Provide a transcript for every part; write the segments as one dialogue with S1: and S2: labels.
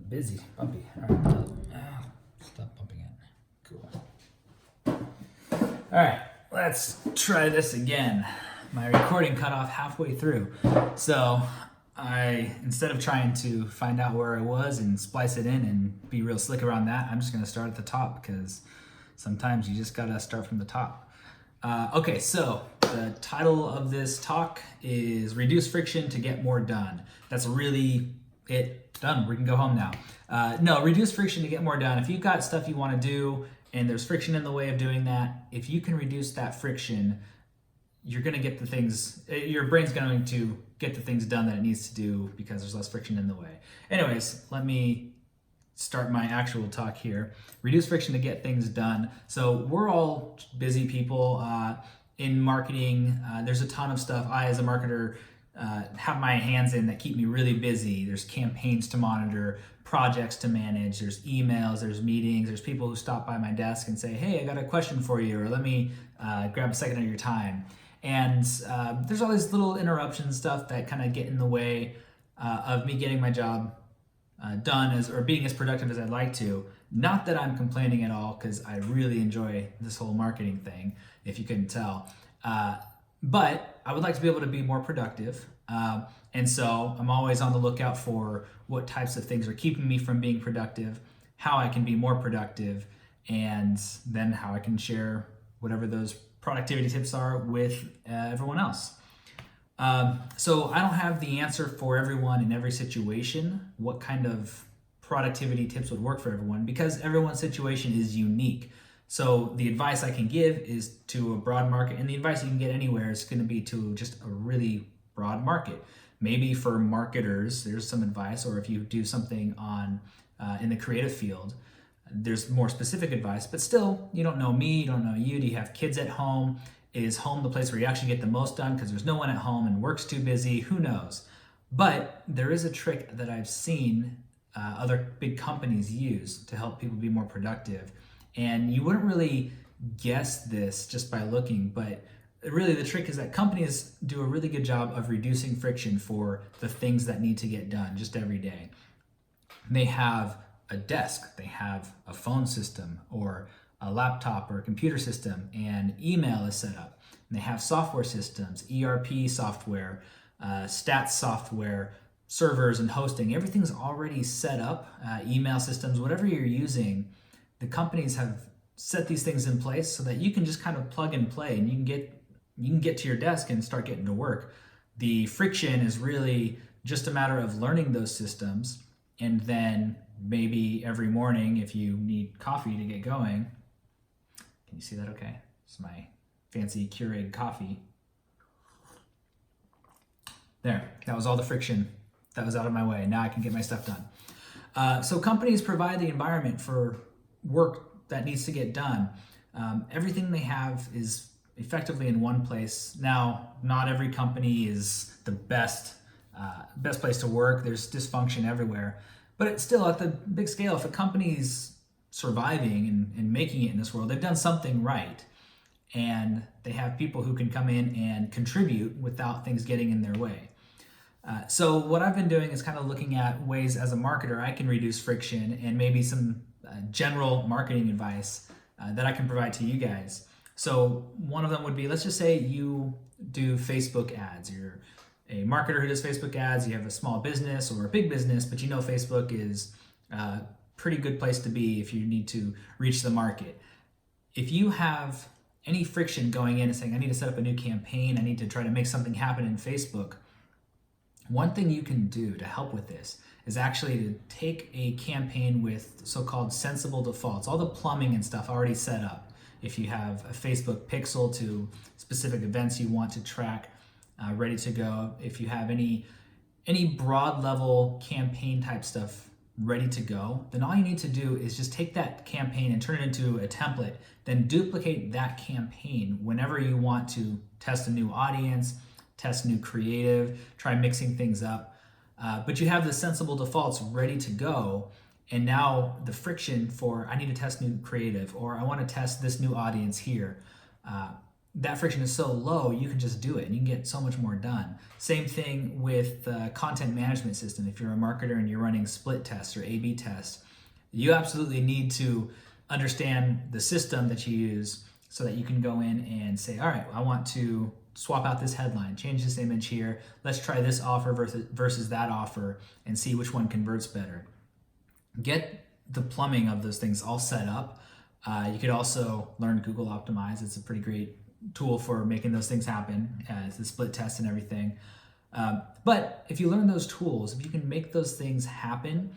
S1: Busy, bumpy. All right. Stop bumping it. Cool. All right, let's try this again. My recording cut off halfway through. So instead of trying to find out where I was and splice it in and be real slick around that, I'm just gonna start at the top because sometimes you just gotta start from the top. Okay, so the title of this talk is Reduce Friction to Get More Done. That's really it. Done. We can go home now. No, reduce friction to get more done. If you've got stuff you want to do and there's friction in the way of doing that, if you can reduce that friction, you're going to get the things, your brain's going to get the things done that it needs to do because there's less friction in the way. Anyways, let me start my actual talk here. Reduce friction to get things done. So we're all busy people in marketing. There's a ton of stuff I, as a marketer, have my hands in that keep me really busy. There's campaigns to monitor, projects to manage, there's emails, there's meetings, there's people who stop by my desk and say, hey, I got a question for you, or let me grab a second of your time. And there's all these little interruptions, stuff that kind of get in the way of me getting my job done or being as productive as I'd like to. Not that I'm complaining at all, because I really enjoy this whole marketing thing, if you couldn't tell. But I would like to be able to be more productive. And so I'm always on the lookout for what types of things are keeping me from being productive, how I can be more productive, and then how I can share whatever those productivity tips are with everyone else. So I don't have the answer for everyone in every situation, what kind of productivity tips would work for everyone, because everyone's situation is unique. So the advice I can give is to a broad market, and the advice you can get anywhere is going to be to just a really broad market. Maybe for marketers, there's some advice, or if you do something on in the creative field, there's more specific advice. But still, you don't know me, you don't know you. Do you have kids at home? Is home the place where you actually get the most done because there's no one at home and work's too busy? Who knows? But there is a trick that I've seen other big companies use to help people be more productive. And you wouldn't really guess this just by looking, but really the trick is that companies do a really good job of reducing friction for the things that need to get done just every day. They have a desk, they have a phone system or a laptop or a computer system, and email is set up. And they have software systems, ERP software, stats software, servers and hosting. Everything's already set up, email systems, whatever you're using. The companies have set these things in place so that you can just kind of plug and play, and you can get to your desk and start getting to work. The friction is really just a matter of learning those systems, and then maybe every morning if you need coffee to get going. Can you see that okay? It's my fancy Keurig coffee. There, that was all the friction that was out of my way. Now I can get my stuff done. So companies provide the environment for work that needs to get done. Everything they have is effectively in one place. Now, not every company is the best place to work. There's dysfunction everywhere. But it's still, at the big scale, if a company's surviving and making it in this world, they've done something right. And they have people who can come in and contribute without things getting in their way. So what I've been doing is kind of looking at ways as a marketer I can reduce friction, and maybe some general marketing advice that I can provide to you guys. So one of them would be, let's just say you do Facebook ads. You're a marketer who does Facebook ads. You have a small business or a big business, but you know Facebook is a pretty good place to be if you need to reach the market. If you have any friction going in and saying, I need to set up a new campaign, I need to try to make something happen in Facebook, one thing you can do to help with this is actually to take a campaign with so-called sensible defaults, all the plumbing and stuff already set up. If you have a Facebook pixel to specific events you want to track, ready to go. If you have any broad level campaign type stuff ready to go, then all you need to do is just take that campaign and turn it into a template, then duplicate that campaign whenever you want to test a new audience, test new creative, try mixing things up. But you have the sensible defaults ready to go, and now the friction for I need to test new creative, or I want to test this new audience here, that friction is so low, you can just do it and you can get so much more done. Same thing with the content management system. If you're a marketer and you're running split tests or A/B tests, you absolutely need to understand the system that you use so that you can go in and say, all right, I want to swap out this headline, change this image here. Let's try this offer versus that offer and see which one converts better. Get the plumbing of those things all set up. You could also learn Google Optimize. It's a pretty great tool for making those things happen, it's the split test and everything. But if you learn those tools, if you can make those things happen,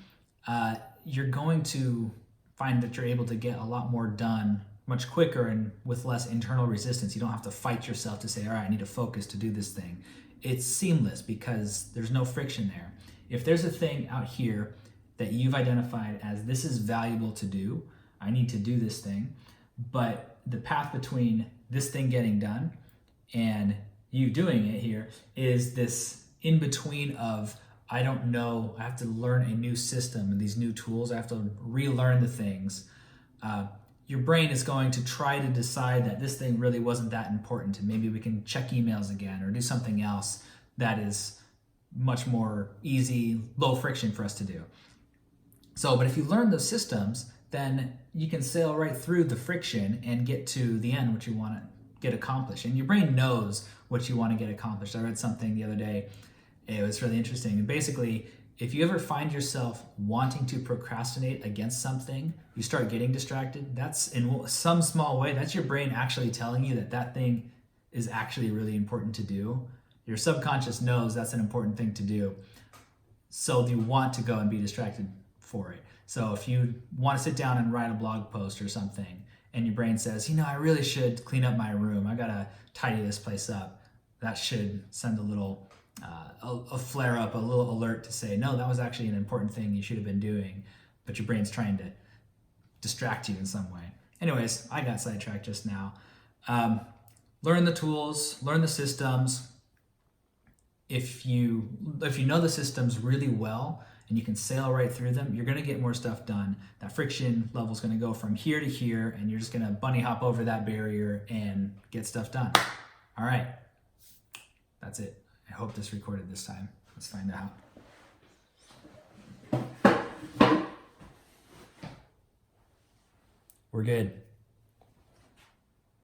S1: you're going to find that you're able to get a lot more done much quicker and with less internal resistance. You don't have to fight yourself to say, all right, I need to focus to do this thing. It's seamless because there's no friction there. If there's a thing out here that you've identified as this is valuable to do, I need to do this thing, but the path between this thing getting done and you doing it here is this in between of, I don't know, I have to learn a new system and these new tools, I have to relearn the things. Your brain is going to try to decide that this thing really wasn't that important and maybe we can check emails again or do something else that is much more easy, low friction for us to do. So, but if you learn those systems, then you can sail right through the friction and get to the end, what you want to get accomplished. And your brain knows what you want to get accomplished. I read something the other day. It was really interesting. And basically, if you ever find yourself wanting to procrastinate against something, you start getting distracted. That's in some small way, that's your brain actually telling you that that thing is actually really important to do. Your subconscious knows that's an important thing to do. So you want to go and be distracted for it. So if you want to sit down and write a blog post or something and your brain says, I really should clean up my room, I gotta tidy this place up, that should send a little a flare up, a little alert to say, no, that was actually an important thing you should have been doing, but your brain's trying to distract you in some way. Anyways, I got sidetracked just now. Learn the tools, learn the systems. If you know the systems really well and you can sail right through them, you're going to get more stuff done. That friction level is going to go from here to here, and you're just going to bunny hop over that barrier and get stuff done. All right, that's it. I hope this recorded this time. Let's find out. We're good.